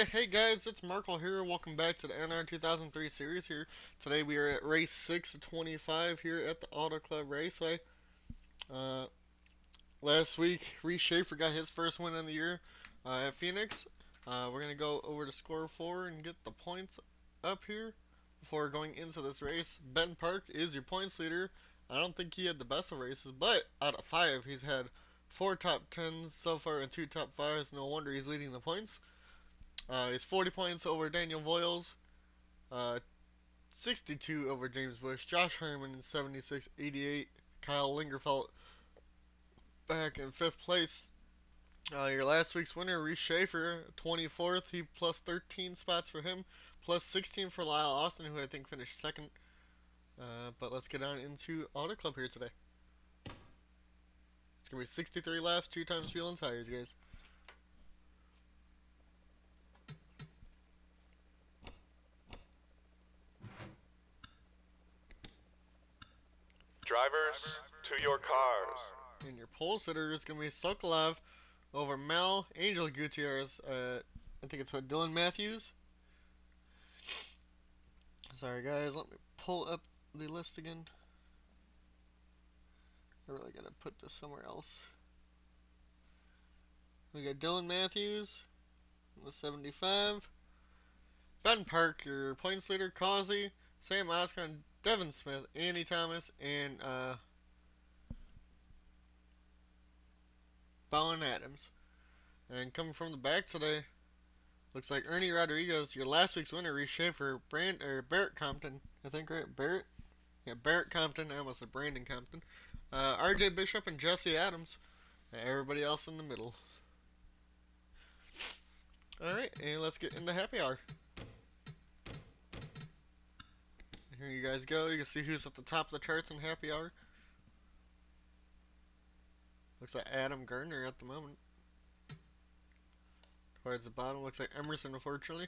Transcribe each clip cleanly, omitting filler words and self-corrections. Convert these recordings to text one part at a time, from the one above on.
Alright, hey guys, it's Markle here. Welcome back to the Nr2003 series here. Today we are at race 6 of 25 here at the Auto Club Raceway. Uh, Last week, Reese Schaefer got his first win of the year at Phoenix. We're going to go over to score 4 and get the points up here before going into this race. Ben Park is your points leader. I don't think he had the best of races, but out of 5, he's had 4 top 10s so far and 2 top 5s. No wonder he's leading the points. He's 40 points over Daniel Voiles, uh, 62 over James Bush, Josh Herman 76, 88, Kyle Lingerfelt back in 5th place. Your last week's winner, Reese Schaefer, 24th. He plus 13 spots for him, plus 16 for Lyle Austin, who I think finished 2nd. But let's get on into Auto Club here today. It's going to be 63 laps, 2 times fuel and tires, guys. Drivers, to your cars. And your pole sitter is going to be Sokolov over Mel Angel Gutierrez. I think it's what, Dylan Matthews. Sorry guys, let me pull up the list again. I really gotta put this somewhere else. We got Dylan Matthews, the 75. Ben Park, your points leader, Causey, Sam Oscon, Devin Smith, Andy Thomas, and Bowen Adams. And coming from the back today, looks like Ernie Rodriguez, your last week's winner, Reese Schaefer, Barrett Compton, I think, right? Barrett? Yeah, Barrett Compton, I almost said Brandon Compton. RJ Bishop and Jesse Adams. And everybody else in the middle. Alright, and let's get into happy hour. Here you guys go. You can see who's at the top of the charts in happy hour. Looks like Adam Gardner at the moment. Towards the bottom, looks like Emerson, unfortunately.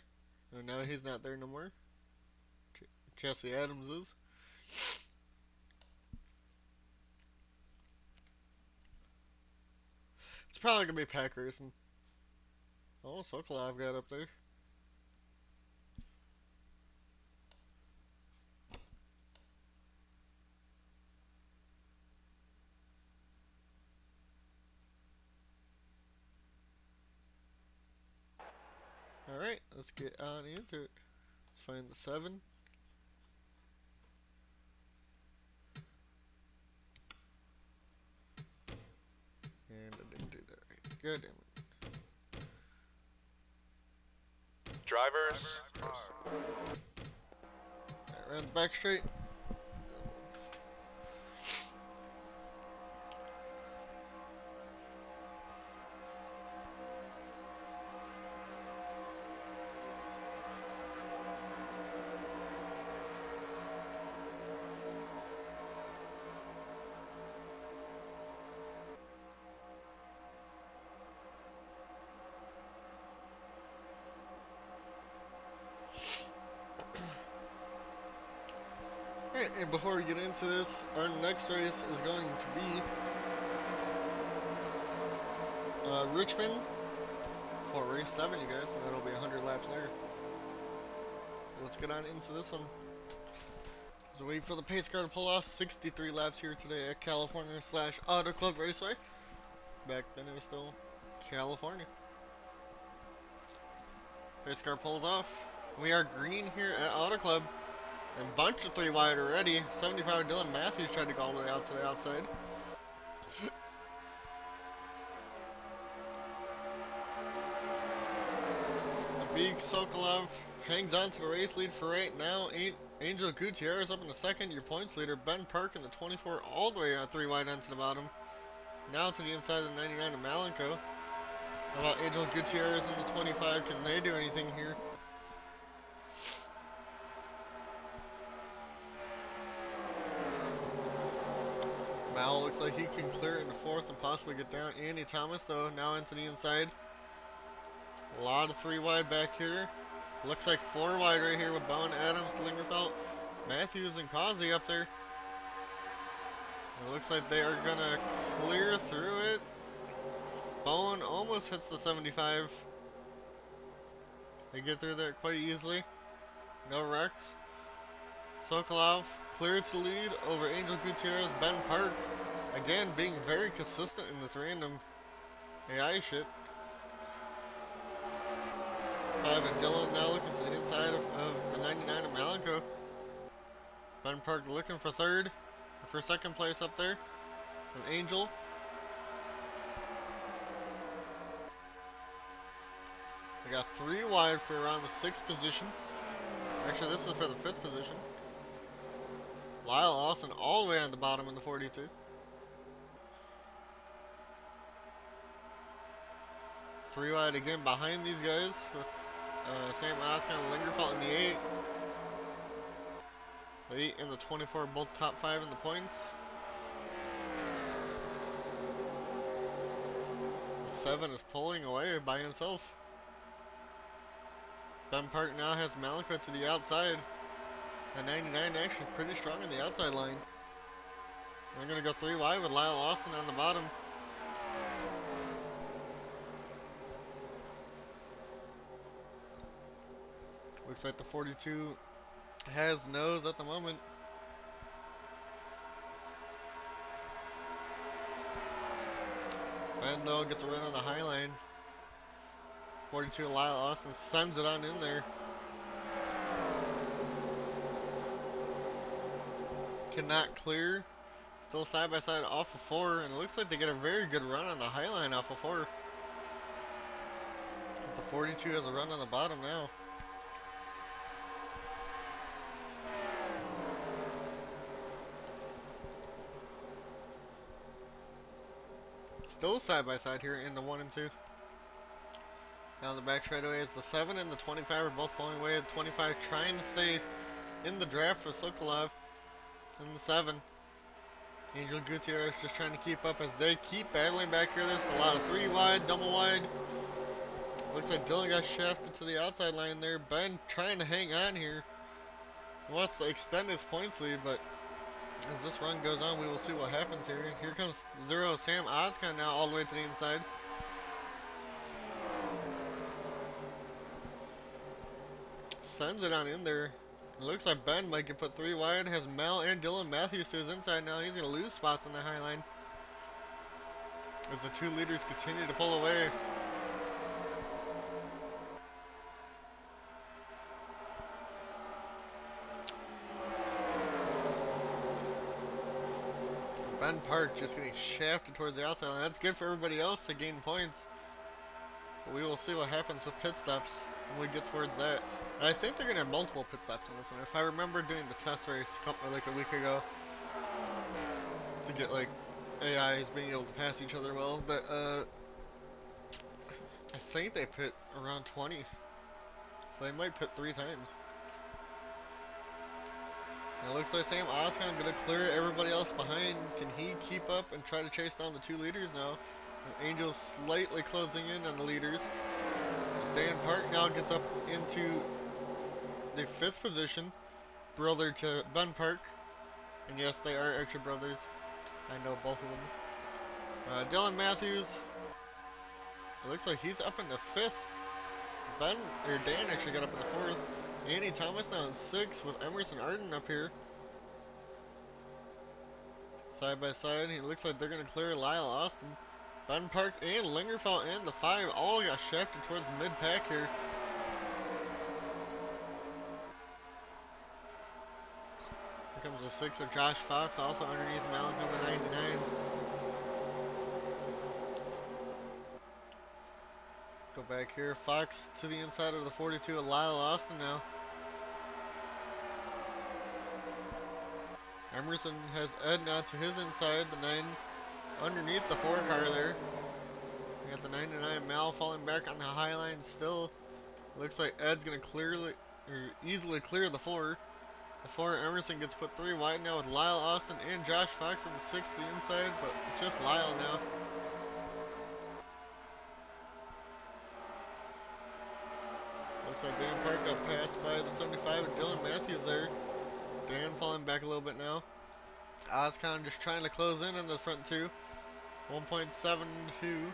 And now he's not there no more. Jesse Adams is. It's probably going to be pack racing. Oh, Sokolov got up there. Alright, let's get on into it. Let's find the 7. And I didn't do that right. God damn it. Drivers. Alright, around the back straight. Alright, and before we get into this, our next race is going to be Richmond for race 7, you guys, and that'll be 100 laps there. Let's get on into this one. So wait for the pace car to pull off. 63 laps here today at California / Auto Club Raceway. Back then it was still California. Pace car pulls off. We are green here at Auto Club. And bunch of 3 wide already. 75 Dylan Matthews tried to go all the way out to the outside. The big Sokolov hangs on to the race lead for right now. Angel Gutierrez up in the 2nd. Your points leader Ben Park in the 24 all the way out 3 wide onto the bottom. Now to the inside of the 99 of Malenko. How about Angel Gutierrez in the 25? Can they do anything here? Mal looks like he can clear it into 4th and possibly get down. Andy Thomas, though, now into the inside. A lot of 3 wide back here. Looks like 4 wide right here with Bowen, Adams, Lingerfelt, Matthews, and Causey up there. It looks like they are going to clear through it. Bowen almost hits the 75. They get through there quite easily. No wrecks. Sokolov clear to lead over Angel Gutierrez. Ben Park, again, being very consistent in this random AI shit. 5 and Dylan now looking to the inside of the 99 of Malenko. Ben Park looking for third, for second place up there. And Angel. We got 3 wide for around the 6th position. Actually, this is for the 5th position. Lyle Austin all the way on the bottom in the 42. 3 wide again behind these guys with Sam Oscon and Lingerfeld in the 8. The 8 and the 24 both top 5 in the points. The 7 is pulling away by himself. Ben Park now has Malenko to the outside. And 99 actually pretty strong on the outside line. They're going to go 3 wide with Lyle Austin on the bottom. Looks like the 42 has nose at the moment. Ben though gets a run on the high line. 42 Lyle Austin sends it on in there. Cannot clear. Still side by side off of 4, and it looks like they get a very good run on the high line off of 4. The 42 has a run on the bottom now. Still side by side here in the 1 and 2. Down the back straightaway is the 7 and the 25 are both pulling away. The 25 trying to stay in the draft for Sokolov. And the 7. Angel Gutierrez just trying to keep up as they keep battling back here. There's a lot of 3 wide, double wide. Looks like Dylan got shafted to the outside line there. Ben trying to hang on here. Wants to extend his points lead, but as this run goes on, we will see what happens here. Here comes 0 Sam Oscon now all the way to the inside. Sends it on in there. It looks like Ben might get put 3 wide. Has Mel and Dylan Matthews to his inside now. He's going to lose spots on the high line as the 2 leaders continue to pull away. Ben Park just getting shafted towards the outside line. That's good for everybody else to gain points. But we will see what happens with pit stops when we get towards that. And I think they're going to have multiple pit stops in this one. If I remember doing the test race like a week ago to get like AIs being able to pass each other well, that I think they pit around 20. So they might pit 3 times. And it looks like Sam Oscon going to clear everybody else behind. Can he keep up and try to chase down the 2 leaders now? And Angel slightly closing in on the leaders. Dan Park now gets up into the 5th position, brother to Ben Park. And yes, they are actually brothers. I know both of them. Dylan Matthews, it looks like he's up in the 5th. Dan actually got up in the 4th. Andy Thomas now in 6th with Emerson Arden up here. Side by side, he looks like they're going to clear Lyle Austin. Ben Park and Lingerfeld and the 5 all got shafted towards the mid-pack here. Here comes the 6 of Josh Fox, also underneath Malenko the 99. Go back here, Fox to the inside of the 42 of Lyle Austin now. Emerson has Ed now to his inside, the 9 underneath the 4 car there. We got the 99 Mal falling back on the high line still. Looks like Ed's going to easily clear the 4. The 4 Emerson gets put 3 wide now with Lyle Austin and Josh Fox in the 6 to the inside, but just Lyle now. Looks like Dan Park got passed by the 75 of Dylan Matthews there. Dan falling back a little bit now. Oscon just trying to close in on the front 2. 1.72.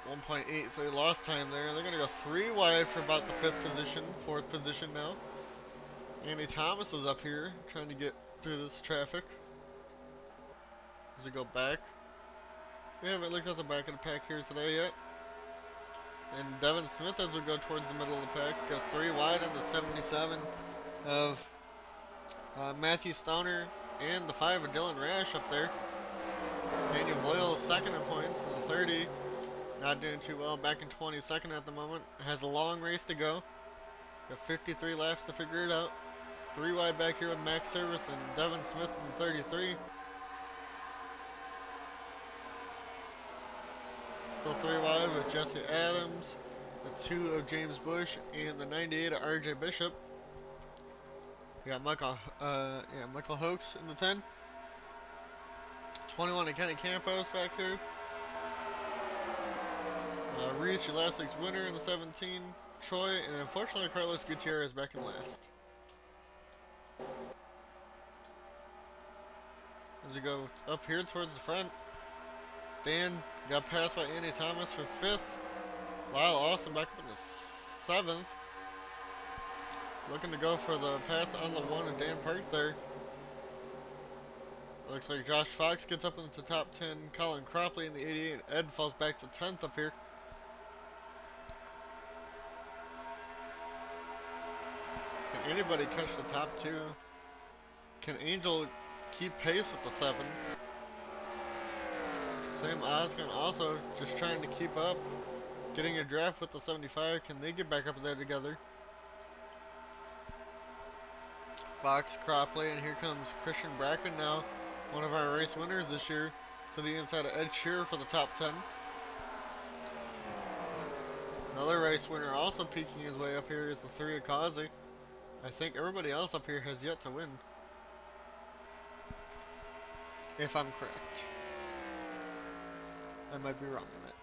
1.8, so he lost time there. They're going to go 3 wide for about the 5th position, 4th position now. Andy Thomas is up here trying to get through this traffic. As we go back. We haven't looked at the back of the pack here today yet. And Devin Smith, as we go towards the middle of the pack, goes 3 wide on the 77 of Matthew Stauner and the 5 of Dylan Rash up there. Daniel Boyle is second in points, and the 30 not doing too well, back in 22nd at the moment. Has a long race to go. Got 53 laps to figure it out. 3 wide back here with Max Service and Devin Smith in the 33. Still 3 wide with Jesse Adams, the 2 of James Bush, and the 98 of RJ Bishop. We got Michael Hoax in the 10. 21 of Kenny Campos back here. Reese, your last week's winner in the 17. Troy, and unfortunately Carlos Gutierrez back in last. As we go up here towards the front, Dan got passed by Andy Thomas for 5th. Lyle Austin back up in the 7th. Looking to go for the pass on the 1 of Dan Park there. Looks like Josh Fox gets up into the top 10. Colin Cropley in the 88. Ed falls back to 10th up here. Can anybody catch the top 2? Can Angel keep pace with the 7? Sam Osgood also just trying to keep up. Getting a draft with the 75. Can they get back up there together? Fox, Cropley, and here comes Christian Bracken now. One of our race winners this year. To the inside of Ed Shearer for the top 10. Another race winner also peeking his way up here is the 3 of Kazi. I think everybody else up here has yet to win. If I'm correct. I might be wrong on that.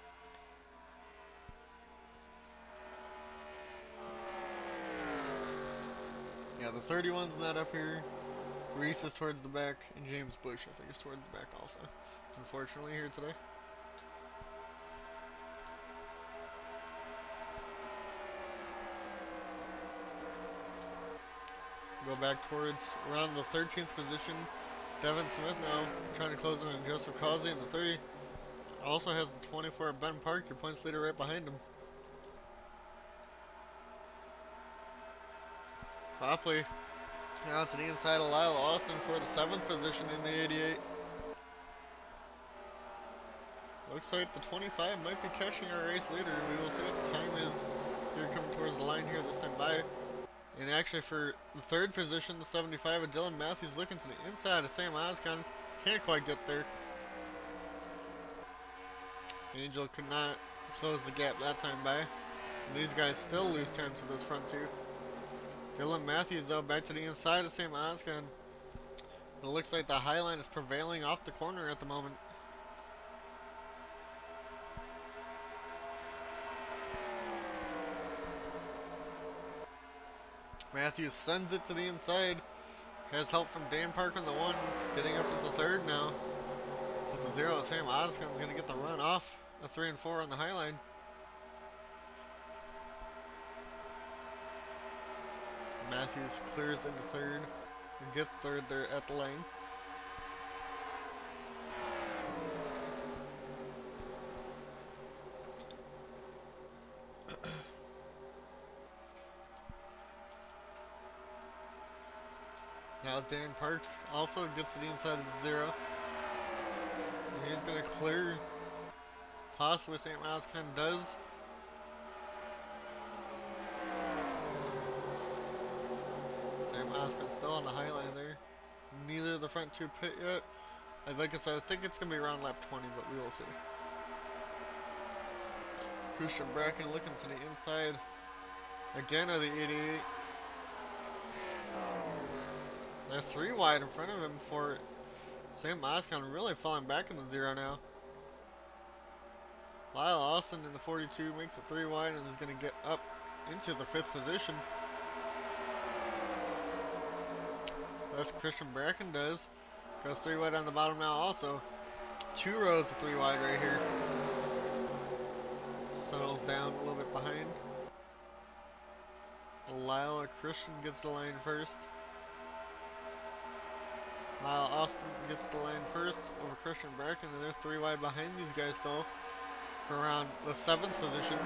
Yeah, the 31's not up here. Reese is towards the back, and James Bush, I think, is towards the back also. Unfortunately, here today. Go back towards around the 13th position. Devin Smith now trying to close in on Joseph Causey in the 3. Also has the 24 of Ben Park, your points leader, right behind him. Copley now to the inside of Lyle Austin for the 7th position in the 88. Looks like the 25 might be catching our race leader. We will see what the time is here coming towards the line here this time by. And actually for the 3rd position, the 75 of Dylan Matthews looking to the inside of Sam Oscon. Can't quite get there. Angel could not close the gap that time by. And these guys still lose time to this front 2. Dylan Matthews though back to the inside of Sam Oscon. It looks like the high line is prevailing off the corner at the moment. Matthews sends it to the inside. Has help from Dan Park on the 1. Getting up into 3rd now. With the 0, Sam Oscon's going to get the run off a 3 and 4 on the high line. Matthews clears into 3rd. And gets 3rd there at the lane. Now Dan Park also gets to the inside of the 0. And he's going to clear. Possibly St. Oscon does. Sam Oscon still on the high line there. Neither of the front 2 pit yet. Like I said, I think it's going to be around lap 20, but we will see. Christian Bracken looking to the inside again of the 88. They're 3 wide in front of him for Sam Oscon really falling back in the 0 now. Lyle Austin in the 42 makes a 3 wide and is going to get up into the 5th position. That's Christian Bracken does. Goes 3 wide on the bottom now also. 2 rows of 3 wide right here. Lyle Christian gets the line first. Lyle Austin gets the line first over Christian Bracken, and they're 3 wide behind these guys though. For around the 7th position,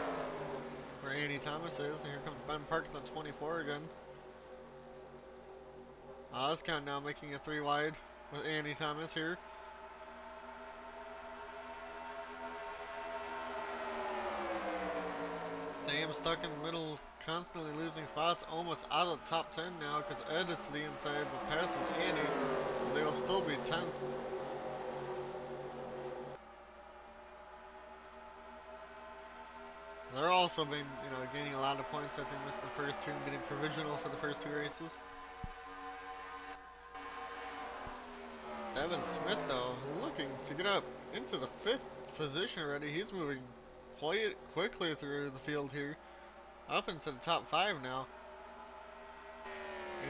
where Andy Thomas is. And here comes Ben Park in the 24 again. Oscon now making a 3 wide with Andy Thomas here. Sam stuck in the middle, constantly losing spots, almost out of the top 10 now because Ed is to the inside but passes Andy, so they will still be 10th. They're also been, gaining a lot of points after missing the first 2 and getting provisional for the first 2 races. Devin Smith, though, looking to get up into the 5th position already. He's moving quite quickly through the field here, up into the top 5 now.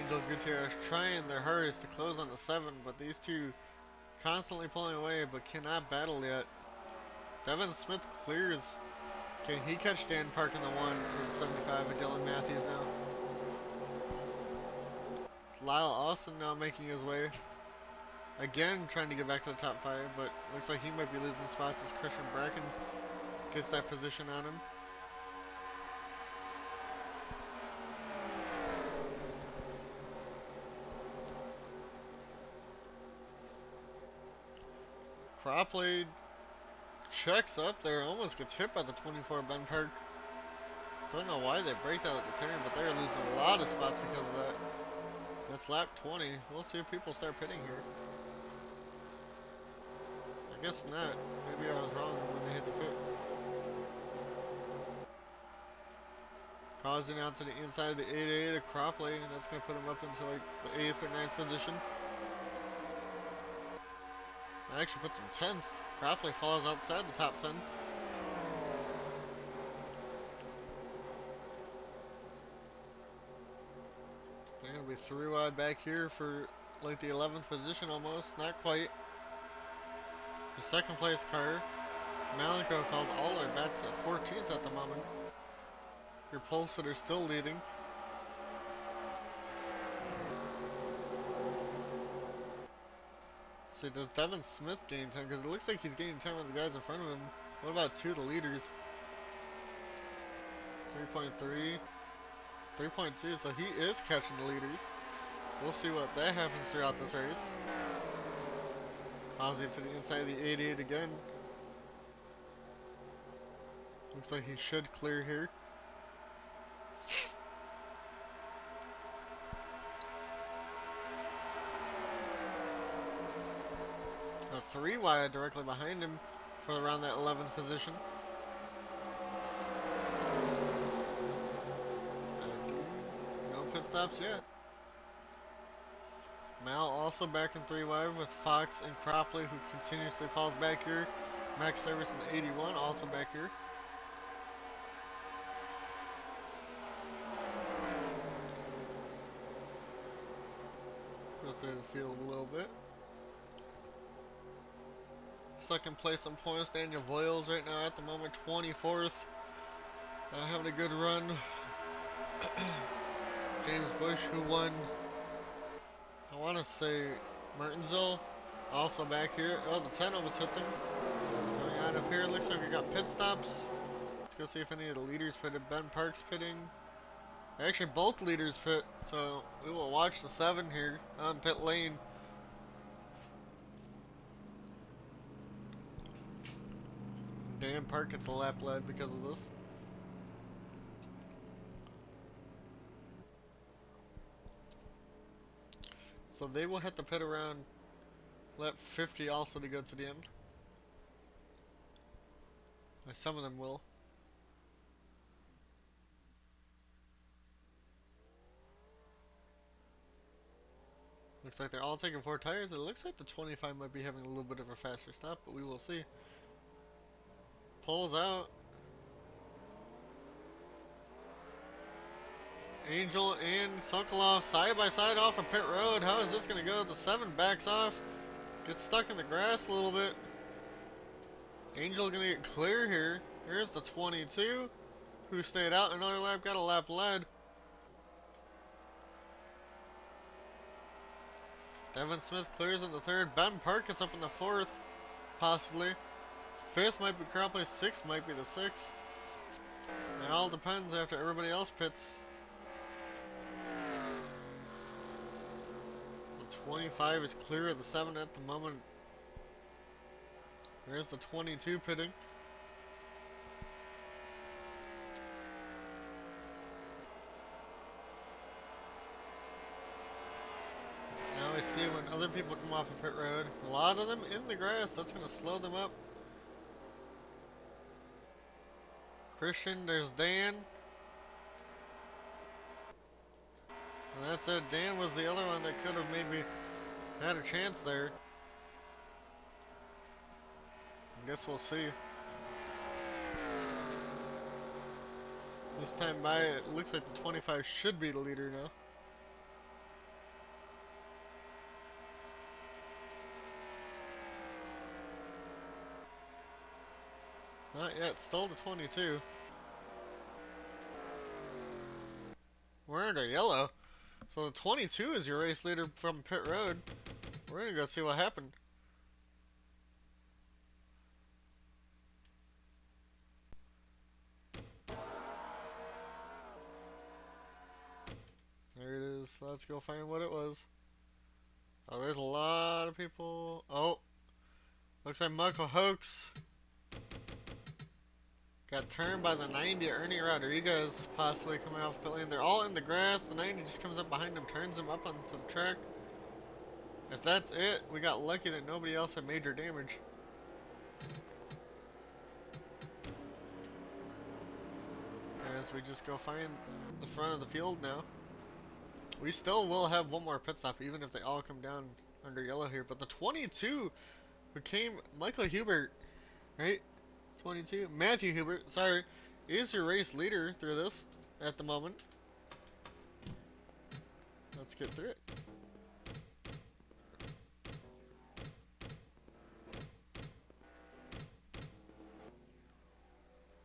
Angel Gutierrez trying their hardest to close on the 7, but these two constantly pulling away but cannot battle yet. Devin Smith clears. Can he catch Dan Park in the 1 for the 75 with Dylan Matthews now? It's Lyle Austin now making his way. Again, trying to get back to the top 5, but looks like he might be losing spots as Christian Bracken gets that position on him. Cropley checks up there, almost gets hit by the 24 Ben Park. Don't know why they break that at the turn, but they're losing a lot of spots because of that. That's lap 20. We'll see if people start pitting here. I guess not. Maybe I was wrong when they hit the pit. Causing out to the inside of the 8A to Cropley, and that's going to put him up into like the 8th or 9th position. That actually puts him 10th. Cropley falls outside the top 10. They're going to be 3 wide back here for like the 11th position almost. Not quite. The 2nd place car, Malenko, falls all the way back to 14th at the moment. Your Pulsed are still leading. See, does Devin Smith gain 10? Because it looks like he's gaining 10 with the guys in front of him. What about 2 of the leaders? 3.3, 3.2, so he is catching the leaders. We'll see what that happens throughout this race. Ozzy to the inside of the 88 again. Looks like he should clear here. A 3 wide directly behind him for around that 11th position. No pit stops yet. Mal also back in 3 wide with Fox and Cropley, who continuously falls back here. Max Service in the 81 also back here. Go through the field a little bit. 2nd place in points, Daniel Voiles right now at the moment, 24th. Having a good run. James Bush, who won, I want to say, Martinsville, also back here. Oh, the 10 almost hits him. What's going on up here? Looks like we got pit stops. Let's go see if any of the leaders pitted. Ben Park's pitting. Actually, both leaders pit, so we will watch the 7 here on pit lane. Dan Park gets a lap lead because of this. So they will hit the pit around lap 50 also to go to the end. Or some of them will. Looks like they're all taking 4 tires. It looks like the 25 might be having a little bit of a faster stop, but we will see. Pulls out. Angel and Sokolov side by side off of pit road. How is this going to go? The 7 backs off. Gets stuck in the grass a little bit. Angel going to get clear here. Here's the 22, who stayed out another lap, got a lap led. Devin Smith clears in the third. Ben Park gets up in the fourth, possibly. Fifth might be Cropley. Sixth might be the sixth. It all depends after everybody else pits. So 25 is clear of the 7 at the moment. There's the 22 pitting. Now we see when other people come off of pit road. A lot of them in the grass. That's going to slow them up. Christian, there's Dan. And that's it. Dan was the other one that could have maybe had a chance there. I guess we'll see. This time by, it looks like the 25 should be the leader now. Not yet, still the 22. We're under yellow. So the 22 is your race leader from pit road. We're gonna go see what happened. There it is. Let's go find what it was. Oh, there's a lot of people. Oh, looks like Michael Hoax got turned by the 90 Ernie Rodriguez, possibly coming off pit lane. They're all in the grass. The 90 just comes up behind him, turns him up onto the track. If that's it, we got lucky that nobody else had major damage. As we just go find the front of the field now. We still will have one more pit stop, even if they all come down under yellow here. But the 22 became Michael Hubert, right? 22. Matthew Hubert, sorry, is your race leader through this at the moment. Let's get through it.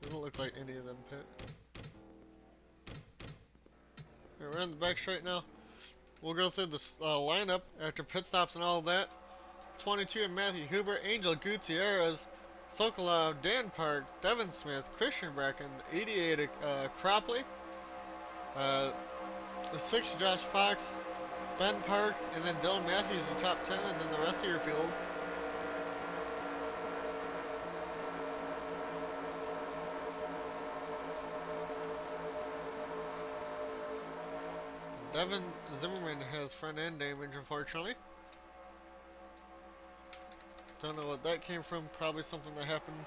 Doesn't look like any of them pit. Alright, we're on the back straight now. We'll go through the lineup after pit stops and all that. 22 Matthew Hubert, Angel Gutierrez, Sokolov, Dan Park, Devin Smith, Christian Bracken, 88 Cropley, the 6 Josh Fox, Ben Park, and then Dylan Matthews in the top 10, and then the rest of your field. Devin Zimmerman has front end damage, unfortunately. Don't know what that came from. Probably something that happened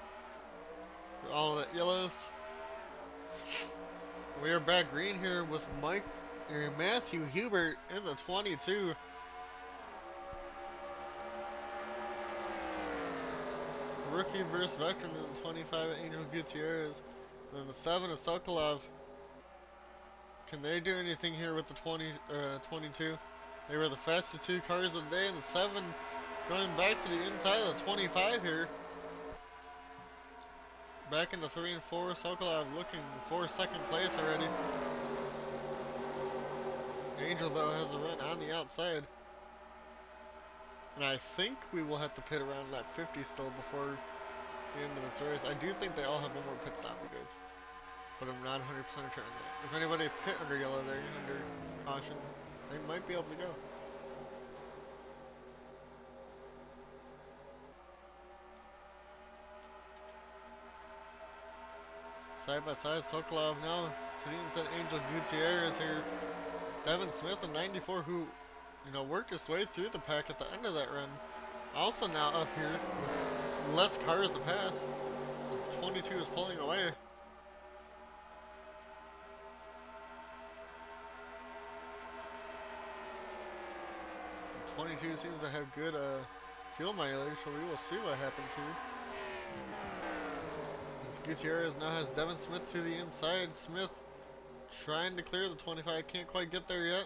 with all of that yellows. We are back green here with Matthew Hubert in the 22. Rookie versus veteran in the 25, Angel Gutierrez. Then the 7 is Sokolov. Can they do anything here with the 22? They were the fastest 2 cars of the day, and the 7 going back to the inside of the 25 here. Back into 3 and 4. Sokolov looking for second place already. Angel, though, has a run on the outside. And I think we will have to pit around lap 50 still before the end of this race. I do think they all have one more pit stop, you guys. But I'm not 100% sure on that. If anybody pit under yellow there, under caution, they might be able to go. Side by side, Sokolov now to the inside. Angel Gutierrez here. Devin Smith in 94, who, worked his way through the pack at the end of that run. Also now up here with less cars to pass. The 22 is pulling away. The 22 seems to have good fuel mileage, so we will see what happens here. Gutierrez now has Devin Smith to the inside. Smith trying to clear the 25. Can't quite get there yet.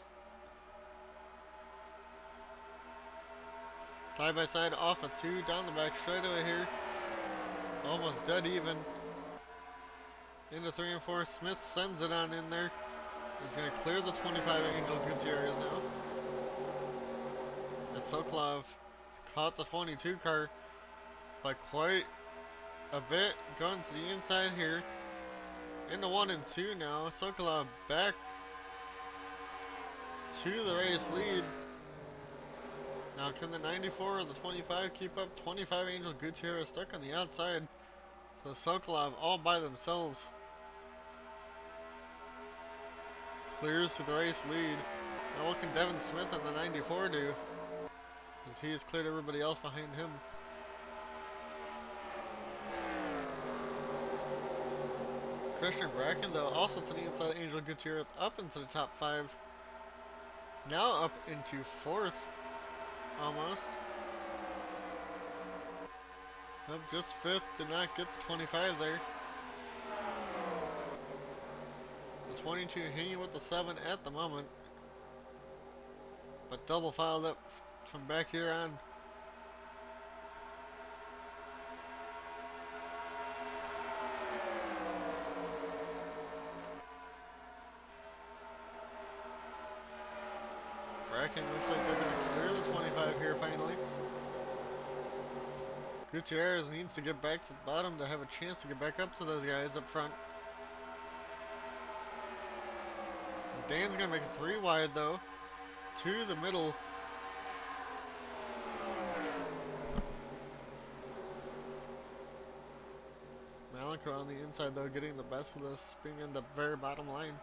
Side by side off a 2. Down the back straightaway here. Almost dead even. Into 3 and 4. Smith sends it on in there. He's going to clear the 25 Angel Gutierrez now. Sokolov caught the 22 car by quite a bit. Going to the inside here. Into 1 and 2 now. Sokolov back to the race lead. Now can the 94 or the 25 keep up? 25 Angel Gutierrez stuck on the outside. So Sokolov all by themselves clears to the race lead. Now what can Devin Smith on the 94 do? As he has cleared everybody else behind him. Christian Bracken though also to the inside. Angel Gutierrez up into the top 5. Now up into 4th almost. Up just 5th, did not get the 25 there. The 22 hanging with the 7 at the moment. But double filed up from back here on. Bracken looks like they're going to clear the 25 here finally. Gutierrez needs to get back to the bottom to have a chance to get back up to those guys up front. Dan's going to make a 3 wide though. To the middle. Malenko on the inside though, getting the best of this, being in the very bottom line.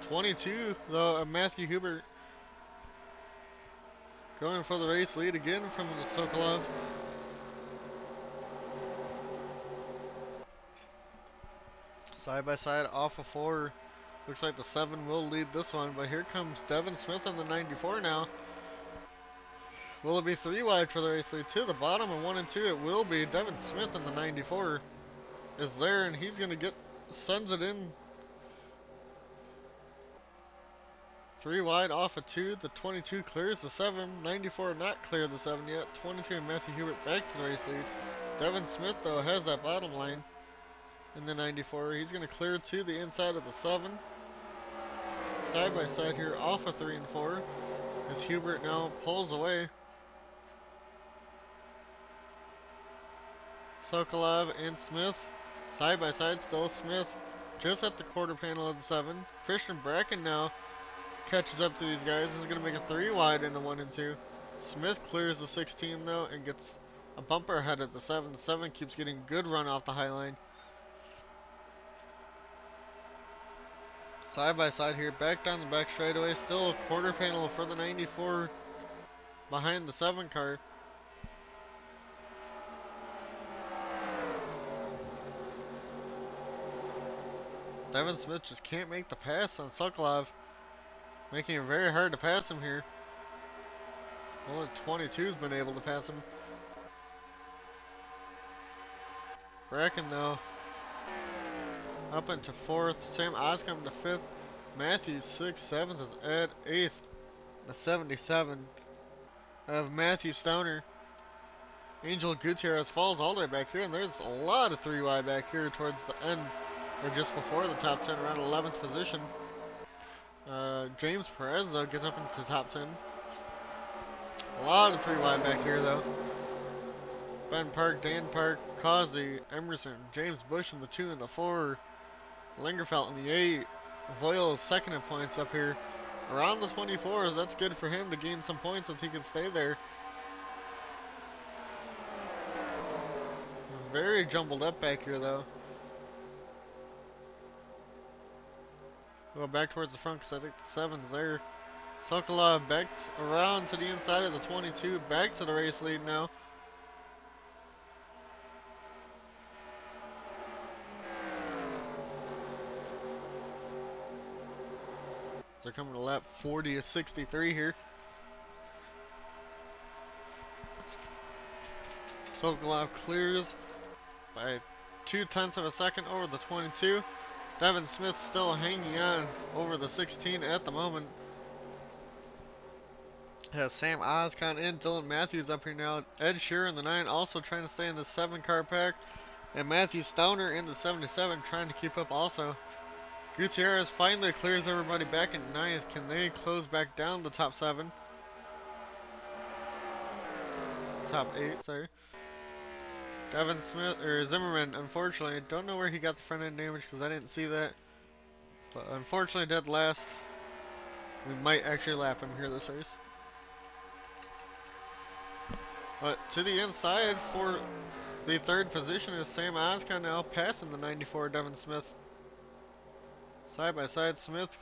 '22 though of Matthew Hubert going for the race lead again from the Sokolov. Side by side off of 4. Looks like the 7 will lead this one, but here comes Devin Smith on the 94 now. Will it be 3 wide for the race lead? To the bottom of 1 and 2 it will be. Devin Smith on the 94 is there, and he's going to sends it in. 3 wide off of 2. The 22 clears the 7. 94 not clear the 7 yet. 23 Matthew Hubert back to the race lead. Devin Smith though has that bottom line in the 94. He's going to clear to the inside of the 7. Side by side here off of 3 and 4 as Hubert now pulls away. Sokolov and Smith side by side still. Smith just at the quarter panel of the 7. Christian Bracken now catches up to these guys. Is going to make a 3 wide into 1 and 2. Smith clears the 16 though and gets a bumper ahead at the 7. The 7 keeps getting good run off the high line. Side by side here, back down the back straightaway. Still a quarter panel for the 94 behind the 7 car. Devin Smith just can't make the pass on Sokolov, making it very hard to pass him here. Only 22's been able to pass him. Bracken though up into 4th. Sam Oscom to 5th. Matthews 6th. 7th is Ed. 8th the 77 of Matthew Stowner. Angel Gutierrez falls all the way back here, and there's a lot of 3 wide back here towards the end, or just before the top 10, around 11th position. James Perez though gets up into the top 10. A lot of 3 wide back here though. Ben Park, Dan Park, Causey, Emerson, James Bush in the 2 and the 4. Lingerfeld in the 8. Voil's second in points up here. Around the 24, that's good for him to gain some points if he can stay there. Very jumbled up back here though. Go back towards the front because I think the 7's there. Sokolov back around to the inside of the 22. Back to the race lead now. They're coming to lap 40 of 63 here. Sokolov clears by 0.2 of a second over the 22. Devin Smith still hanging on over the 16 at the moment. Has Sam Oscon and Dylan Matthews up here now. Ed Shearer in the 9 also trying to stay in the 7 car pack. And Matthew Stowner in the 77 trying to keep up also. Gutierrez finally clears everybody back in ninth. Can they close back down the top 7? Top 8, sorry. Devin Smith, or Zimmerman, unfortunately, don't know where he got the front end damage because I didn't see that. But unfortunately, dead last. We might actually lap him here this race. But to the inside for the third position is Sam Oscon now passing the 94 Devin Smith. Side by side, Smith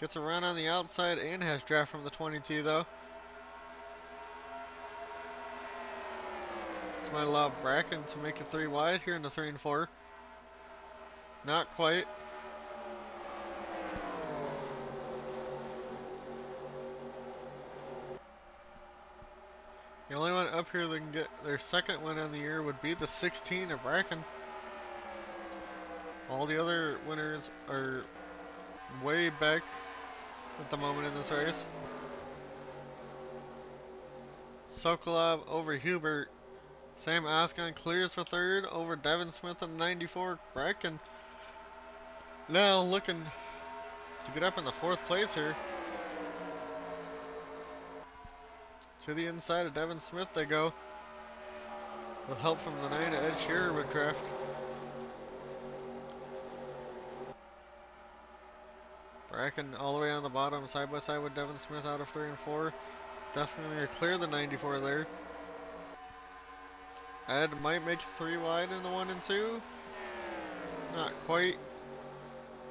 gets around on the outside and has draft from the 22 though. This might allow Bracken to make it 3 wide here in the 3 and 4. Not quite. The only one up here that can get their second win on the year would be the 16 of Bracken. All the other winners are way back at the moment in this race. Sokolov over Hubert. Sam Oscon clears for third over Devin Smith and 94. Bracken now looking to get up in the 4th place here. To the inside of Devin Smith they go. With help from the 9 Ed Shearer with draft. Bracken all the way on the bottom, side by side with Devin Smith out of 3 and 4. Definitely gonna clear the 94 there. Ed might make 3 wide in the 1 and 2. Not quite.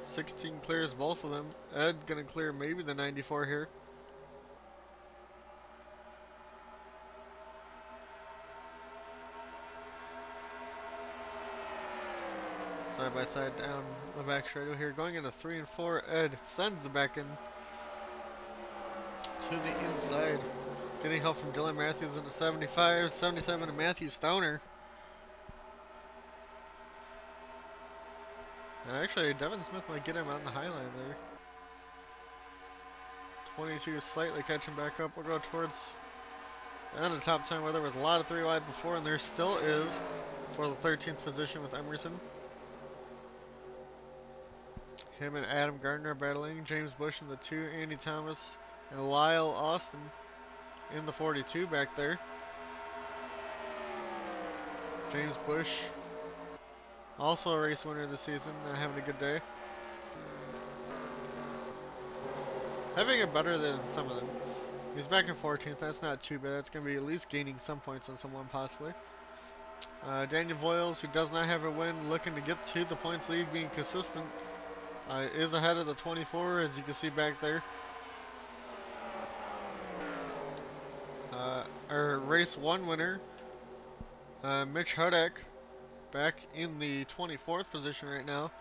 16 clears both of them. Ed gonna clear maybe the 94 here. Side by side down the back straightaway here. Going into 3 and 4. Ed sends the back in to the inside. Getting help from Dylan Matthews in the 75. 77 to Matthew Stoner. And actually, Devin Smith might get him on the high line there. 22 slightly catching back up. We'll go towards the end of the top 10 where there was a lot of 3 wide before, and there still is for the 13th position with Emerson. Him and Adam Gardner battling. James Bush in the 2, Andy Thomas and Lyle Austin in the 42 back there. James Bush, also a race winner this season, having a good day. Having it better than some of them. He's back in 14th, that's not too bad. That's going to be at least gaining some points on someone possibly. Daniel Voiles, who does not have a win, looking to get to the points lead, being consistent. Is ahead of the 24, as you can see back there. Our race 1 winner, Mitch Hudak, back in the 24th position right now.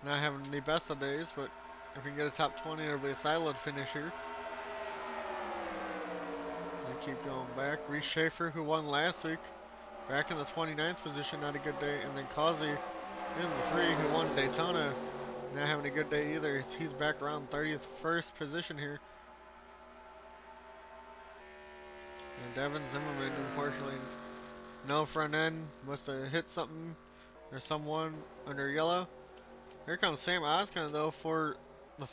Not having the best of days, but if we can get a top 20, it'll be a solid finish here. And keep going back. Reese Schaefer, who won last week, back in the 29th position, not a good day. And then Causey in the 3, who won Daytona, not having a good day either. He's back around 31st position here. And Devin Zimmerman, unfortunately, no front end. Must have hit something or someone under yellow. Here comes Sam Oscon though for the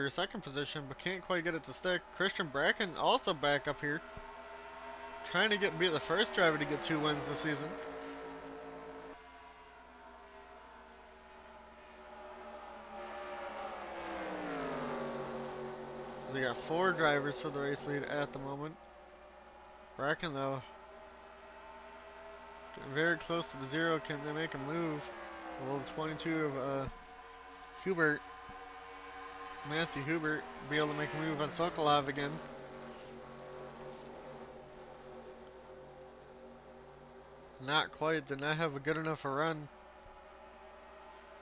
second position, but can't quite get it to stick. Christian Bracken also back up here, trying to be the first driver to get 2 wins this season. They got 4 drivers for the race lead at the moment. Bracken though, getting very close to the 0. Can they make a move? Well, the 22 of Matthew Hubert, be able to make a move on Sokolov again. Not quite, did not have a good enough a run.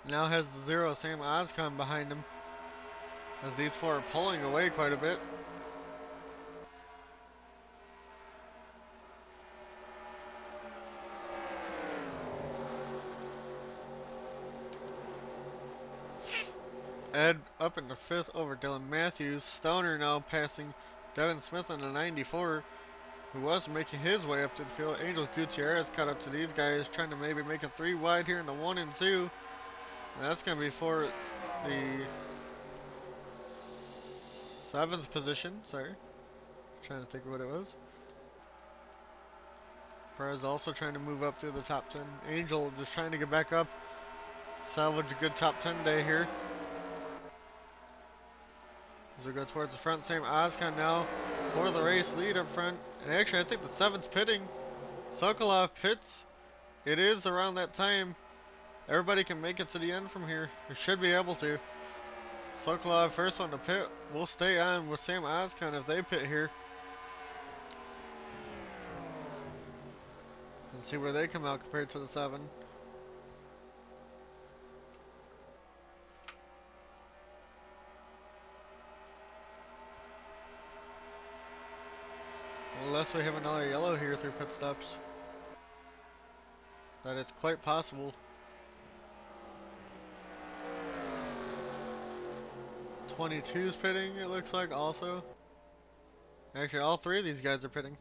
Now has the 0, Sam Oscon behind him, as these 4 are pulling away quite a bit. Ed up in the 5th over Dylan Matthews. Stoner now passing Devin Smith in the 94, who was making his way up to the field. Angel Gutierrez caught up to these guys, trying to maybe make a 3 wide here in the 1 and 2. And that's going to be for the 7th position. Sorry, trying to think of what it was. Perez also trying to move up through the top 10. Angel just trying to get back up, salvage a good top 10 day here. As we go towards the front, Sam Ozcon now for the race lead up front. And actually, I think the 7th pitting. Sokolov pits. It is around that time. Everybody can make it to the end from here. Or should be able to. Sokolov first one to pit. We'll stay on with Sam Ozcon if they pit here. And see where they come out compared to the 7. Unless we have another yellow here through pit stops. That is quite possible. 22's pitting, it looks like, also. Actually, all 3 of these guys are pitting.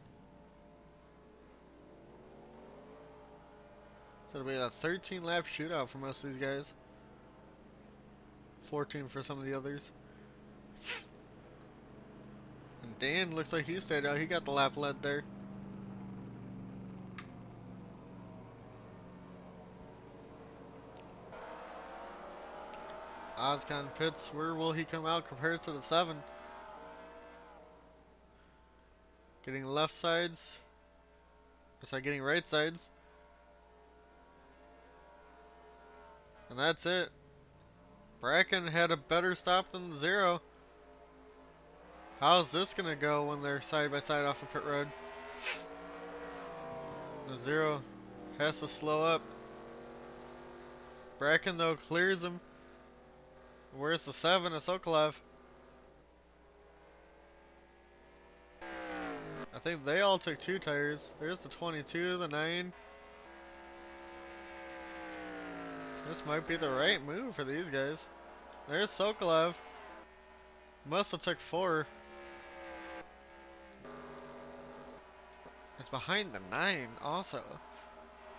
So it'll be a 13 lap shootout for most of these guys. 14 for some of the others. And Dan looks like he stayed out. He got the lap led there. Ozcon pits. Where will he come out compared to the 7? Getting left sides. Sorry, getting right sides. And that's it. Bracken had a better stop than the 0. How's this gonna go when they're side by side off of pit road? The 0 has to slow up. Bracken though clears him. Where's the 7 of Sokolov? I think they all took 2 tires. There's the 22, the 9. This might be the right move for these guys. There's Sokolov. Must have took 4. It's behind the 9 also.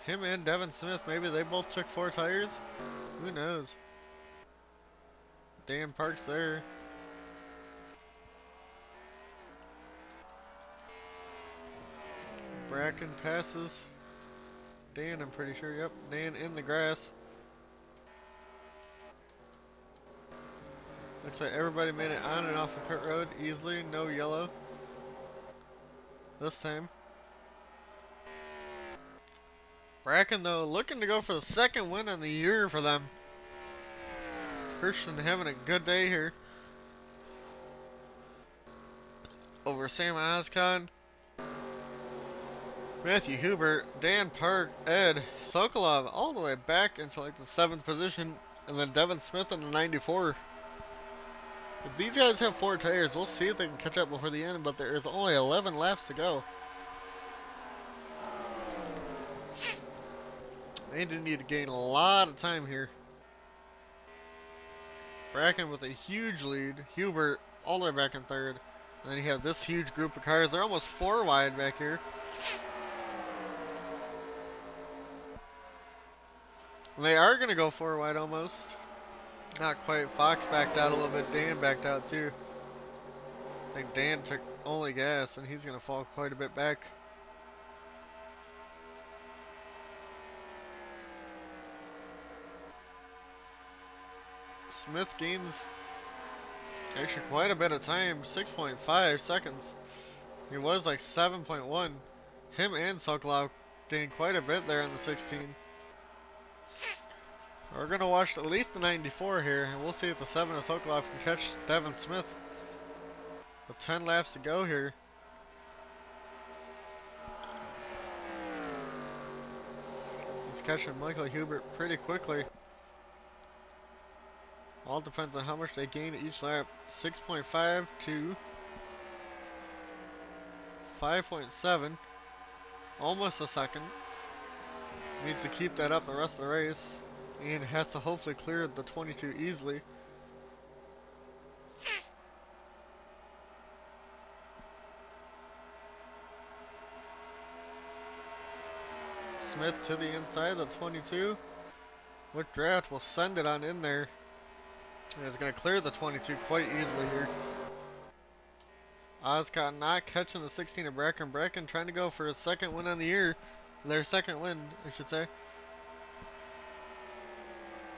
Him and Devin Smith, maybe they both took 4 tires? Who knows? Dan Park's there. Bracken passes. Dan, I'm pretty sure, yep. Dan in the grass. Looks like everybody made it on and off the pit road easily, no yellow. This time. Bracken though, looking to go for the 2nd win on the year for them. Christian having a good day here. Over Sam Ozcon. Matthew Hubert, Dan Park, Ed, Sokolov all the way back into like the 7th position. And then Devin Smith in the 94. If these guys have 4 tires, we'll see if they can catch up before the end, but there is only 11 laps to go. They do need to gain a lot of time here. Bracken with a huge lead. Hubert all the way back in 3rd. And then you have this huge group of cars. They're almost 4 wide back here. And they are going to go 4 wide almost. Not quite. Fox backed out a little bit. Dan backed out too. I think Dan took only gas and he's going to fall quite a bit back. Smith gains actually quite a bit of time. 6.5 seconds. He was like 7.1. Him and Sokolov gained quite a bit there in the 16. We're going to watch at least the 94 here, and we'll see if the 7 of Sokolov can catch Devin Smith. With 10 laps to go here. He's catching Michael Hubert pretty quickly. All depends on how much they gain each lap. 6.5 to 5.7. Almost a second. Needs to keep that up the rest of the race. And has to hopefully clear the 22 easily. Smith to the inside of the 22. With draft will send it on in there. And it's going to clear the 22 quite easily here. Oscott not catching the 16 of Bracken. Bracken trying to go for his second win on the year. Their second win, I should say.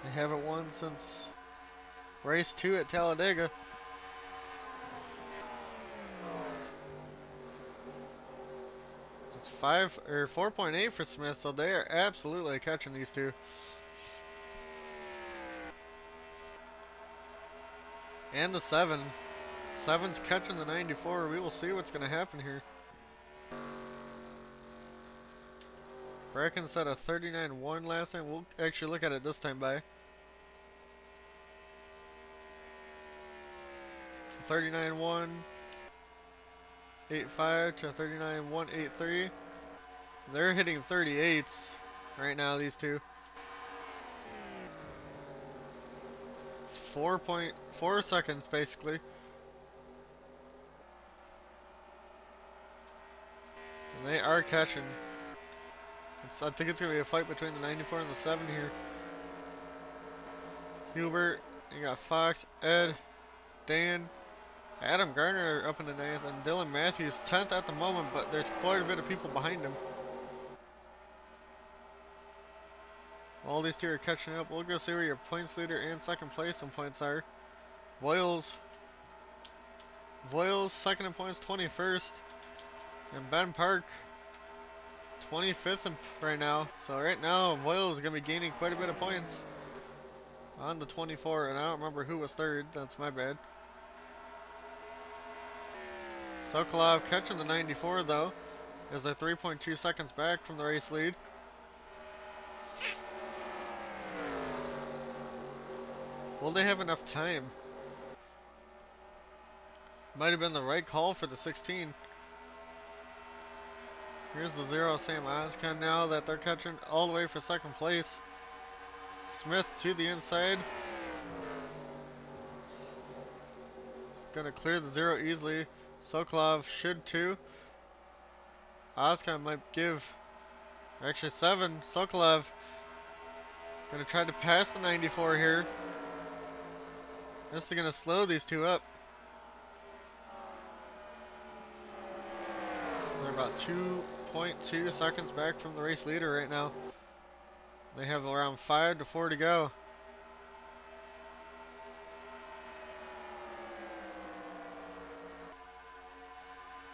They haven't won since race 2 at Talladega. It's 4.8 for Smith, so they are absolutely catching these two. And the 7. 7's catching the 94. We will see what's going to happen here. Bracken set a 39.1 last time. We'll actually look at it this time by 39.1, 8.5 to 39.183. They're hitting 38s right now, these two. It's 4.4 seconds basically. And they are catching. I think it's going to be a fight between the 94 and the 7 here. Hubert, you got Fox, Ed, Dan, Adam Garner up in the 9th, and Dylan Matthews 10th at the moment, but there's quite a bit of people behind him. All these two are catching up. We'll go see where your points leader and second place in points are. Voiles second in points, 21st. And Ben Park, 25th right now. So right now, Voiles is going to be gaining quite a bit of points on the 24. And I don't remember who was third. That's my bad. Sokolov catching the 94 though, as they're 3.2 seconds back from the race lead. Will they have enough time? Might have been the right call for the 16. Here's the 0 Sam Oscon now that they're catching all the way for second place. Smith to the inside. Gonna clear the 0 easily. Sokolov should too. Oscon might give. Actually 7. Sokolov gonna try to pass the 94 here. This is gonna slow these two up. They're about 2.2 seconds back from the race leader right now. They have around 5 to 4 to go.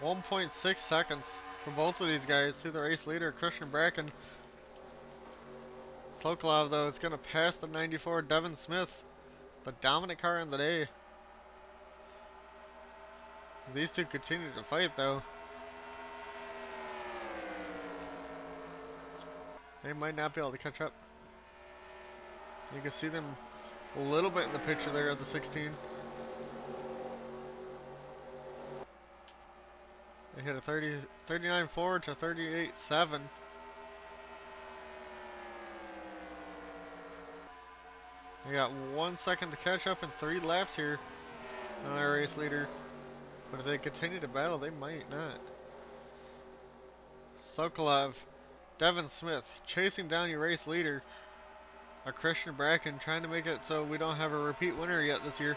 .6 seconds for both of these guys to the race leader, Christian Bracken. Sokolov though is gonna pass the 94 Devin Smith, the dominant car in the day. These two continue to fight though. They might not be able to catch up. You can see them a little bit in the picture there of the 16. They hit a 39.4 to 38.7. They got 1 second to catch up in 3 laps here on our race leader. But if they continue to battle, they might not. Sokolov, Devin Smith chasing down your race leader. A Christian Bracken trying to make it so we don't have a repeat winner yet this year.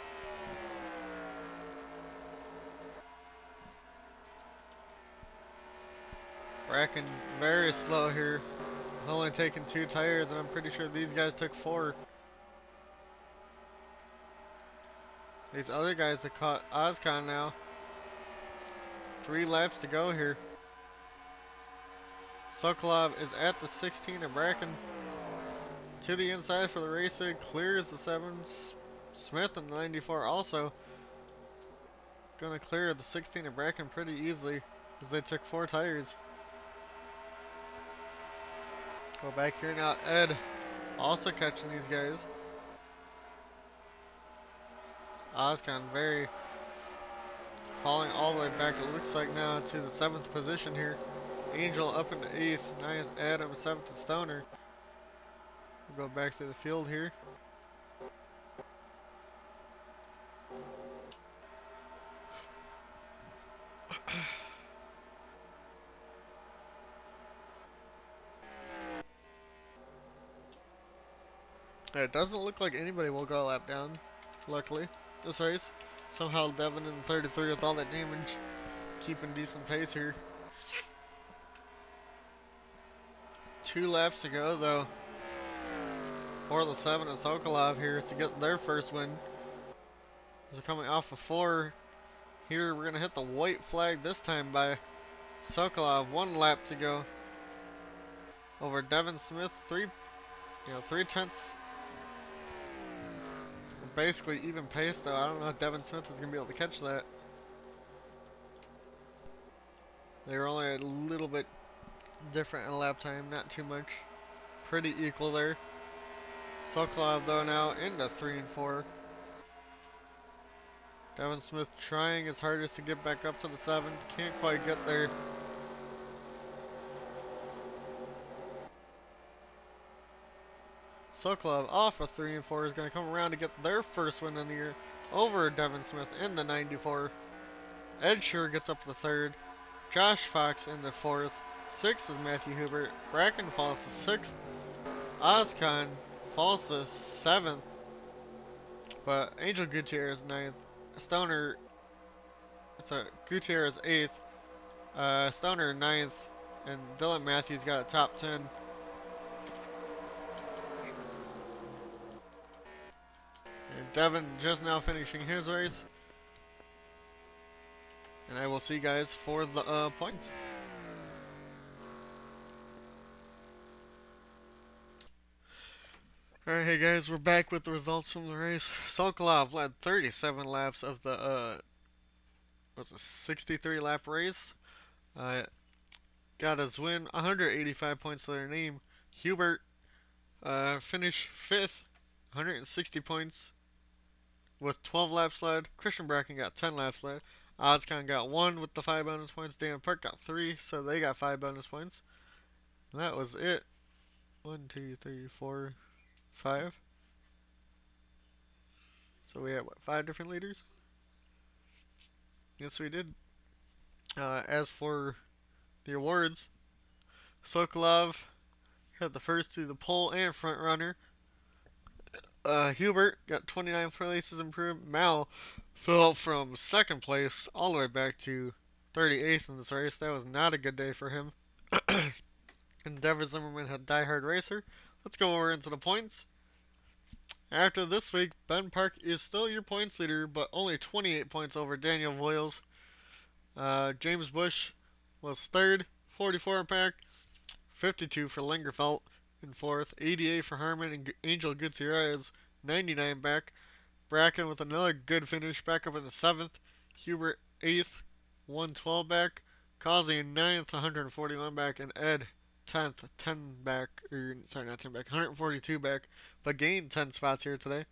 Bracken very slow here. Only taking 2 tires, and I'm pretty sure these guys took 4. These other guys have caught Oscon now. 3 laps to go here. Sokolov is at the 16 of Bracken. To the inside for the race lead, clears the 7. Smith and the 94 also gonna clear the 16 of Bracken pretty easily, as they took 4 tires. Go back here now, Ed also catching these guys. Oscon very falling all the way back, it looks like now, to the 7th position here. Angel up into 8th, 9th Adam, 7th Stoner. We'll go back to the field here. It doesn't look like anybody will go a lap down. luckily, this race. Somehow Devin in 33 with all that damage, keeping decent pace here. 2 laps to go though for the 7 of Sokolov here to get their first win. They're coming off of 4. Here we're going to hit the white flag this time by Sokolov. 1 lap to go over Devin Smith. 3/10. Basically even pace though. I don't know if Devin Smith is going to be able to catch that. They were only a little bit different in lap time, not too much. Pretty equal there. Sokolov though now into 3 and 4. Devin Smith trying his hardest to get back up to the 7. Can't quite get there. Sokolov off of 3 and 4 is going to come around to get their first win in the year over Devin Smith in the 94. Ed Shearer gets up to 3rd. Josh Fox in the 4th. 6th is Matthew Hubert. Bracken falls to 6th. Ozcon falls to 7th. But Angel Gutierrez 9th. Stoner, Gutierrez 8th. Stoner 9th. And Dylan Matthews got a top 10. And Devin just now finishing his race. And I will see you guys for the points. Alright, hey guys, we're back with the results from the race. Sokolov led 37 laps of the, was a 63 lap race. Got his win, 185 points to their name. Hubert, finished 5th, 160 points with 12 laps led. Christian Bracken got 10 laps led. Ozcon got 1 with the 5 bonus points. Dan Park got 3, so they got 5 bonus points. And that was it. 1, 2, 3, 4, 5. So we had, what, 5 different leaders? Yes, we did. As for the awards, Sokolov had the first through the pole and front runner. Hubert got 29 places improved. Mal fell from 2nd place all the way back to 38th in this race. That was not a good day for him. And Devin Zimmerman had Die Hard Racer. Let's go over into the points. After this week, Ben Park is still your points leader, but only 28 points over Daniel Voiles. James Bush was 3rd, 44 pack, 52 for Lingerfelt in 4th, 88 for Harmon, and Angel Gutierrez 99 back. Bracken with another good finish, back up in the 7th. Hubert 8th, 112 back. Causey in 9th, 141 back, and Ed 10th, 10 back, or sorry, not 10 back, 142 back, but gained 10 spots here today.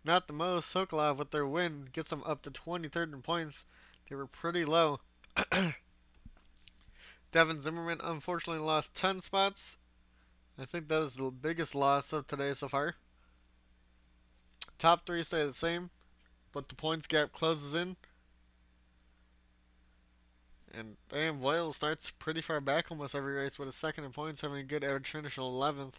Not the most. Sokolov with their win gets them up to 23rd in points. They were pretty low. Devin Zimmerman unfortunately lost 10 spots. I think that is the biggest loss of today so far. Top 3 stay the same, but the points gap closes in. And damn, Voiles starts pretty far back almost every race with a 2nd in points, having a good average finish of 11th.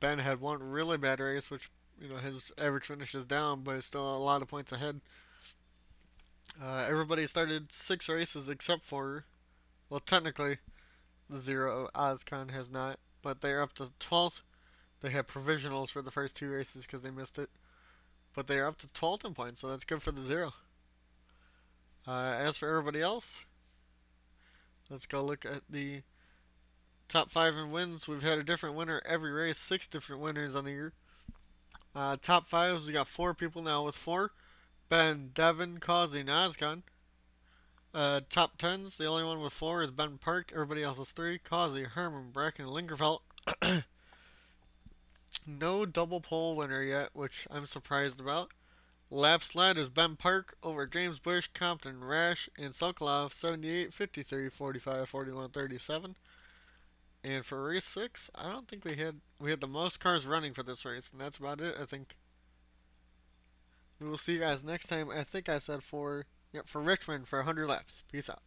Ben had one really bad race, which, you know, his average finish is down, but it's still a lot of points ahead. Everybody started 6 races except for, well, technically, the 0 Ozcon has not, but they're up to 12th. They had provisionals for the first 2 races because they missed it, but they are up to 12th in points, so that's good for the 0. As for everybody else, let's go look at the top 5 in wins. We've had a different winner every race, 6 different winners on the year. Top 5s, we got 4 people now with 4. Ben, Devin, Causey, and Ozcon. Top 10s, the only one with 4 is Ben Park. Everybody else is 3. Causey, Herman, Bracken, and Lingerfelt. No double pole winner yet, which I'm surprised about. Laps led is Ben Park over James Bush, Compton, Rash, and Sokolov, 78, 53, 45, 41, 37. And for race 6, I don't think we had the most cars running for this race, and that's about it, I think. We will see you guys next time. I think I said for Richmond for 100 laps. Peace out.